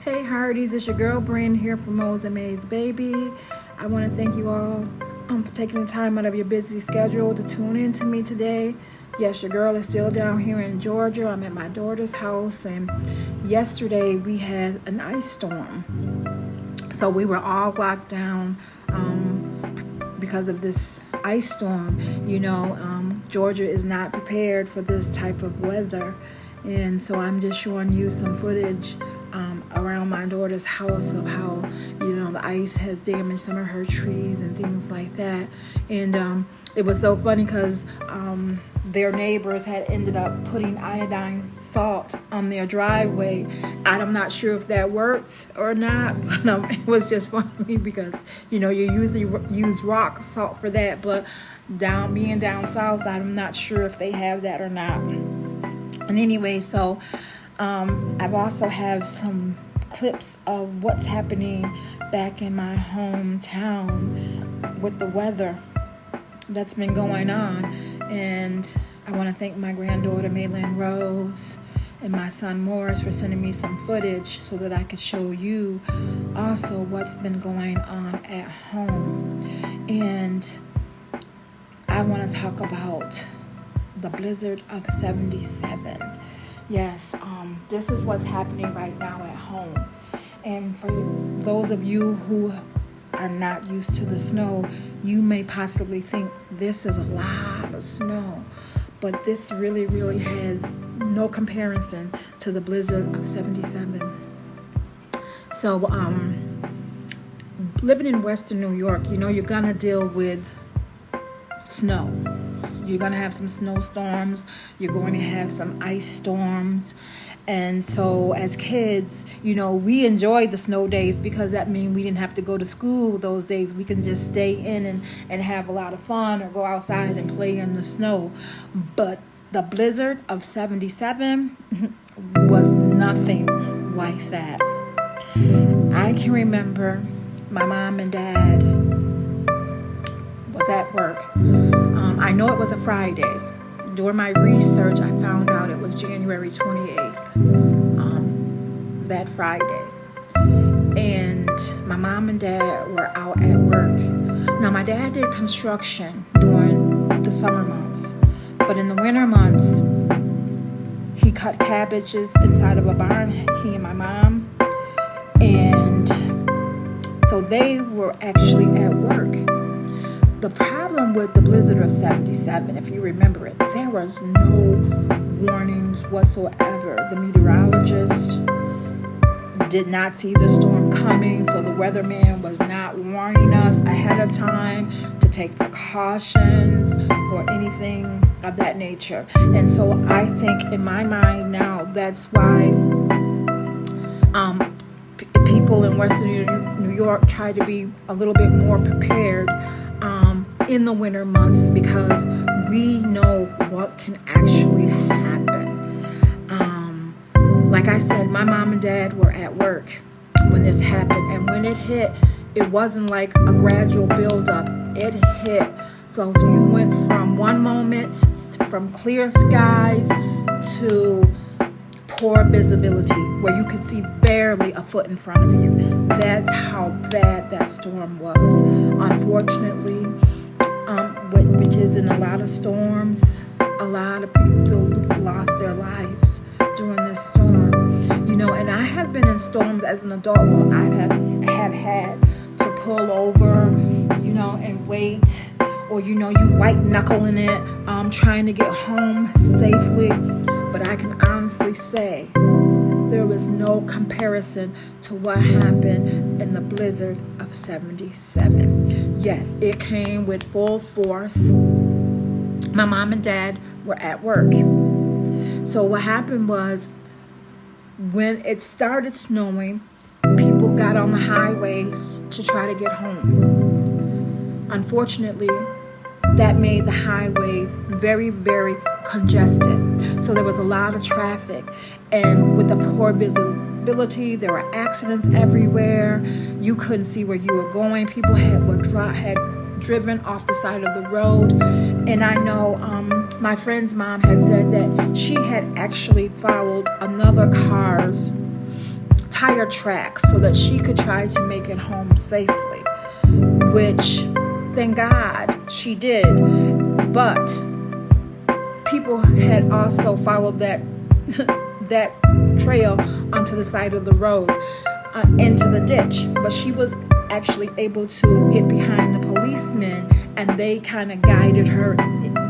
Hey Hardies, it's your girl Brand here from Mo's and May's Baby. I want to thank you all for taking the time out of your busy schedule to tune in to me today. Yes, your girl is still down here in Georgia. I'm at my daughter's house, and yesterday we had an ice storm. So we were all locked down because of this ice storm. Georgia is not prepared for this type of weather. And so I'm just showing you some footage around my daughter's house of how, the ice has damaged some of her trees and things like that. And it was so funny because their neighbors had ended up putting iodine salt on their driveway. I'm not sure if that worked or not, but it was just funny because, you usually use rock salt for that, but being down south, I'm not sure if they have that or not. And anyway, so I've also have some clips of what's happening back in my hometown with the weather that's been going on. And I want to thank my granddaughter Maylin Rose and my son Morris for sending me some footage so that I could show you also what's been going on at home. And I want to talk about the blizzard of 77. Yes, this is what's happening right now at home. And for those of you who are not used to the snow, you may possibly think this is a lot of snow. But this really, really has no comparison to the blizzard of 77. So, living in Western New York, you're going to deal with snow. You're going to have some snowstorms. You're going to have some ice storms. And so as kids, we enjoyed the snow days because that means we didn't have to go to school those days. We can just stay in and have a lot of fun or go outside and play in the snow. But the blizzard of 77 was nothing like that. I can remember my mom and dad was at work. I know it was a Friday. During my research, I found out it was January 28th, that Friday. And my mom and dad were out at work. Now, my dad did construction during the summer months, but in the winter months, he cut cabbages inside of a barn, he and my mom. And so they were actually at work. The problem with the blizzard of 77, if you remember it, there was no warnings whatsoever. The meteorologist did not see the storm coming, so the weatherman was not warning us ahead of time to take precautions or anything of that nature. And so I think in my mind now, that's why people in Western New York try to be a little bit more prepared in the winter months, because we know what can actually happen. Like I said, my mom and dad were at work when this happened, and when it hit, it wasn't like a gradual buildup. It hit. So you went from one moment from clear skies to poor visibility, where you could see barely a foot in front of you. That's how bad that storm was. Unfortunately, which is in a lot of storms, a lot of people lost their lives during this storm. And I have been in storms as an adult where I have had to pull over, and wait, or you white knuckling it, trying to get home safely. But I can honestly say there was no comparison to what happened in the blizzard of 77. Yes, it came with full force. My mom and dad were at work. So what happened was, when it started snowing, people got on the highways to try to get home. Unfortunately, that made the highways very, very congested. So there was a lot of traffic. And with the poor visibility, there were accidents everywhere. You couldn't see where you were going. People had driven off the side of the road. And I know my friend's mom had said that she had actually followed another car's tire tracks so that she could try to make it home safely, which thank God she did. But people had also followed that that trail onto the side of the road, into the ditch. But she was actually able to get behind the policemen, and they kind of guided her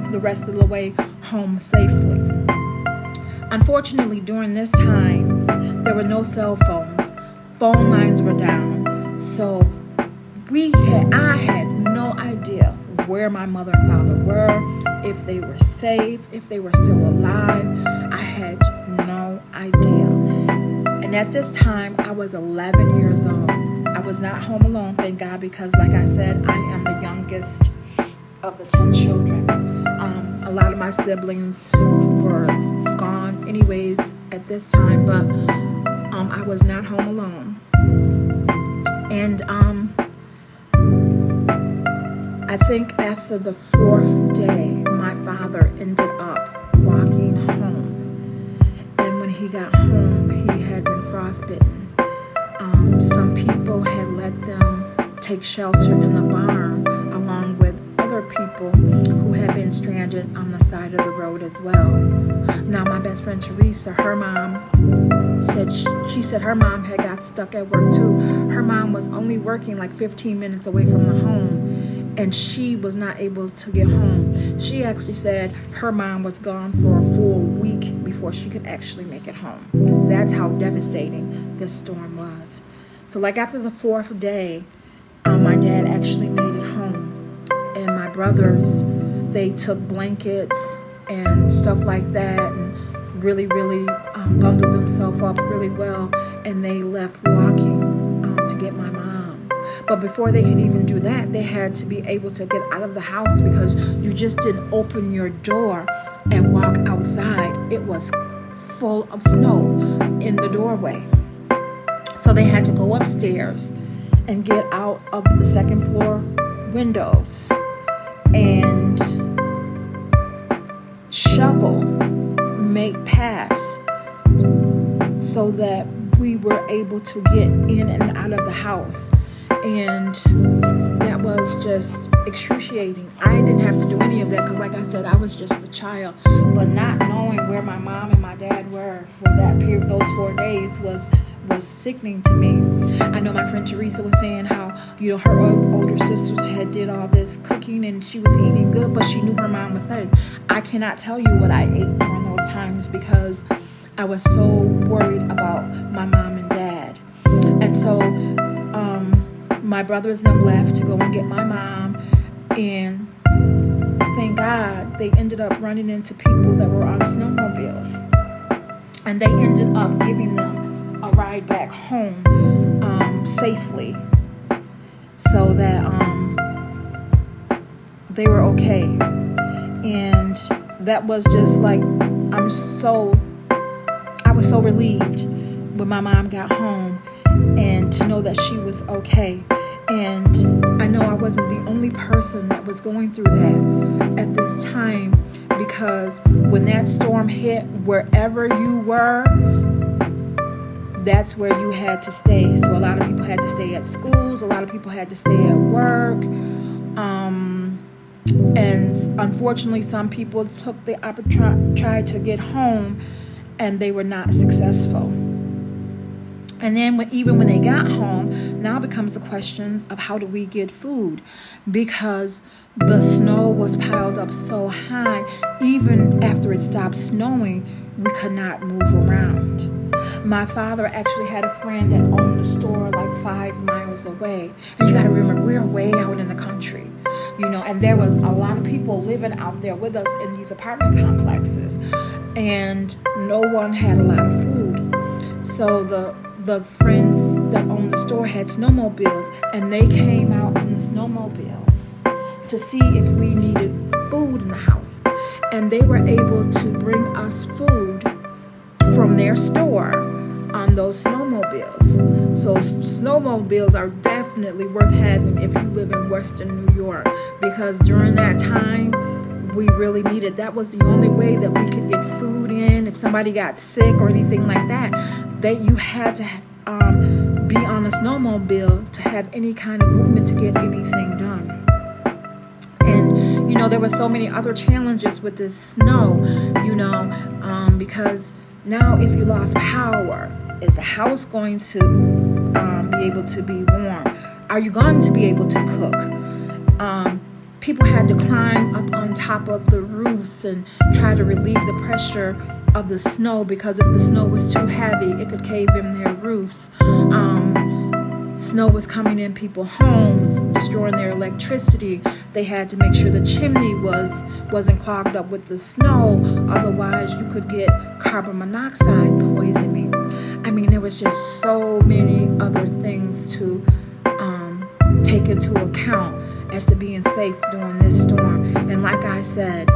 the rest of the way home safely. Unfortunately, during this time, there were no cell phones. Phone lines were down. So I had no idea where my mother and father were, if they were safe, if they were still alive. I had no idea. And at this time, I was 11 years old. I was not home alone, thank God, because like I said, I am the youngest of the 10 children. A lot of my siblings were gone anyways at this time, but I was not home alone. And I think after the 4th day, my father ended up walking home. And when he got home, he had been frostbitten. Some people had let them take shelter in the barn, along with other people who had been stranded on the side of the road as well. Now, my best friend Teresa, her mom said her mom had got stuck at work too. Her mom was only working like 15 minutes away from the home, and she was not able to get home. She actually said her mom was gone for a full week before she could actually make it home. That's how devastating this storm was. So like after the 4th day, my dad actually made it home. And my brothers, they took blankets and stuff like that and really bundled themselves up really well. And they left walking to get my mom. But before they could even do that, they had to be able to get out of the house, because you just didn't open your door and walk outside. It was full of snow in the doorway. So they had to go upstairs and get out of the 2nd floor windows and shovel, make paths so that we were able to get in and out of the house. And that was just excruciating. I didn't have to do any of that because, like I said, I was just a child. But not knowing where my mom and my dad were for that period, those 4 days, was sickening to me. I know my friend Teresa was saying how, her older sisters had did all this cooking and she was eating good, but she knew her mom was sick. I cannot tell you what I ate during those times because I was so worried about my mom and dad. And so my brothers and them left to go and get my mom, and thank God they ended up running into people that were on snowmobiles, and they ended up giving them a ride back home safely, so that they were okay. And that was just like, I was so relieved when my mom got home and to know that she was okay. And I know I wasn't the only person that was going through that at this time, because when that storm hit, wherever you were, that's where you had to stay. So a lot of people had to stay at schools, a lot of people had to stay at work, and unfortunately some people took the opportunity, tried to get home, and they were not successful. And then even when they got home, now becomes the question of how do we get food? Because the snow was piled up so high, even after it stopped snowing, we could not move around. My father actually had a friend that owned a store like 5 miles away. And you got to remember, we're way out in the country, and there was a lot of people living out there with us in these apartment complexes. And no one had a lot of food. So the friends that owned the store had snowmobiles, and they came out on the snowmobiles to see if we needed food in the house. And they were able to bring us food from their store on those snowmobiles. So snowmobiles are definitely worth having if you live in Western New York, because during that time, we really needed. That was the only way that we could get food in. If somebody got sick or anything like that, you had to be on a snowmobile to have any kind of movement to get anything done. And, there were so many other challenges with this snow, because now if you lost power, is the house going to be able to be warm? Are you going to be able to cook? People had to climb up on top of the roofs and try to relieve the pressure of the snow, because if the snow was too heavy, it could cave in their roofs. Snow was coming in people's homes, destroying their electricity. They had to make sure the chimney wasn't clogged up with the snow. Otherwise, you could get carbon monoxide poisoning. I mean, there was just so many other things to take into account as to being safe during this storm. And like I said,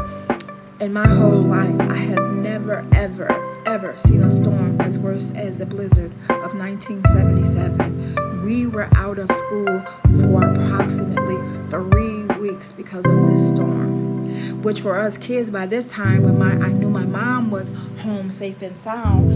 in my whole life, I have never, ever seen a storm as worse as the blizzard of 1977. We were out of school for approximately 3 weeks because of this storm, which for us kids by this time, when I knew my mom was home safe and sound,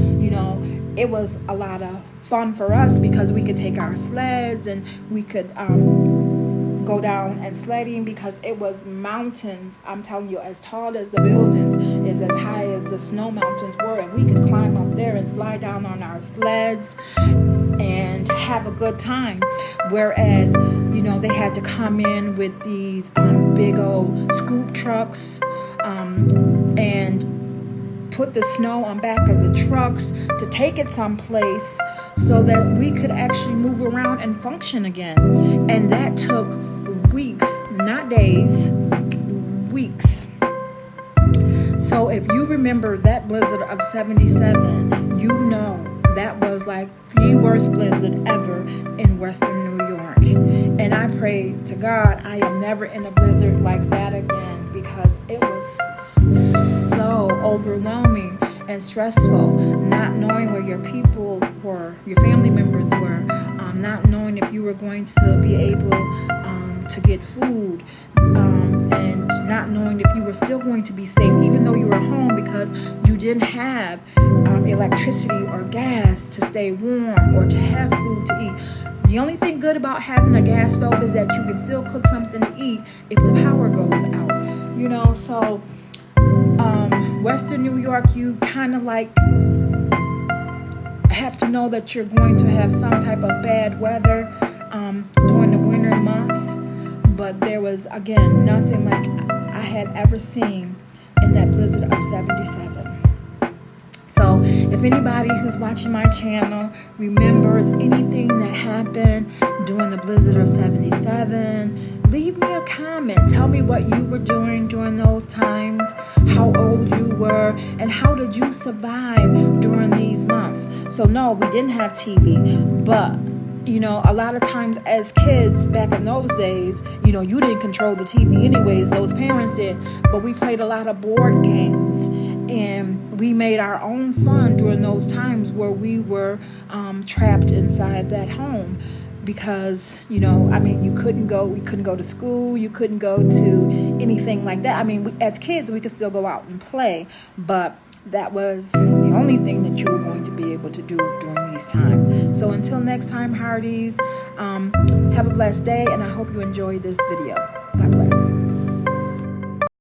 it was a lot of fun for us because we could take our sleds and we could go down and sledding, because it was mountains, I'm telling you, as tall as the buildings is as high as the snow mountains were, and we could climb up there and slide down on our sleds and have a good time. Whereas, they had to come in with these big old scoop trucks and put the snow on back of the trucks to take it someplace so that we could actually move around and function again. And that took weeks, not days, weeks. So if you remember that blizzard of 77, that was like the worst blizzard ever in Western New York. And I pray to God I am never in a blizzard like that again, because it was so overwhelming and stressful, not knowing where your people were, your family members were, not knowing if you were going to be able to get food, and not knowing if you were still going to be safe, even though you were home, because you didn't have electricity or gas to stay warm or to have food to eat. The only thing good about having a gas stove is that you can still cook something to eat if the power goes out, so Western New York, you kind of like have to know that you're going to have some type of bad weather during the winter months. But there was, again, nothing like I had ever seen in that blizzard of 77. So if anybody who's watching my channel remembers anything that happened during the blizzard of 77, leave me a comment. Tell me what you were doing during those times, how old you were, and how did you survive during these months. So no, we didn't have TV, but a lot of times as kids back in those days, you didn't control the TV anyways, those parents did, but we played a lot of board games, and we made our own fun during those times where we were trapped inside that home. Because, we couldn't go to school, you couldn't go to anything like that. As kids, we could still go out and play, but that was the only thing that you were going to be able to do during these times. So until next time, Hearties, have a blessed day, and I hope you enjoyed this video.